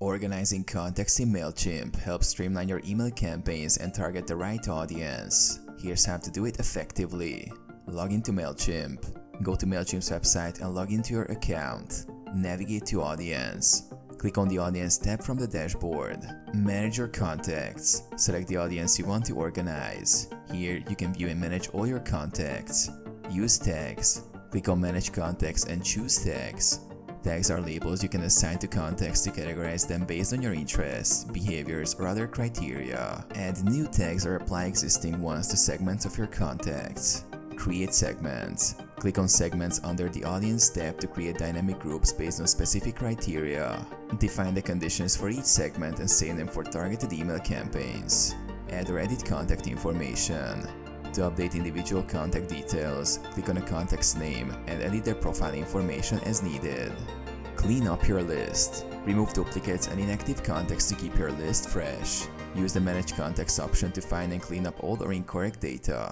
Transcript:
Organizing contacts in Mailchimp helps streamline your email campaigns and target the right audience. Here's how to do it effectively. Log into Mailchimp. Go to Mailchimp's website and log into your account. Navigate to Audience. Click on the Audience tab from the dashboard. Manage your contacts. Select the audience you want to organize. Here, you can view and manage all your contacts. Use tags. Click on Manage Contacts and choose tags. Tags are labels you can assign to contacts to categorize them based on your interests, behaviors, or other criteria. Add new tags or apply existing ones to segments of your contacts. Create segments. Click on Segments under the Audience tab to create dynamic groups based on specific criteria. Define the conditions for each segment and save them for targeted email campaigns. Add or edit contact information. To update individual contact details, click on a contact's name and edit their profile information as needed. Clean up your list. Remove duplicates and inactive contacts to keep your list fresh. Use the Manage Contacts option to find and clean up old or incorrect data.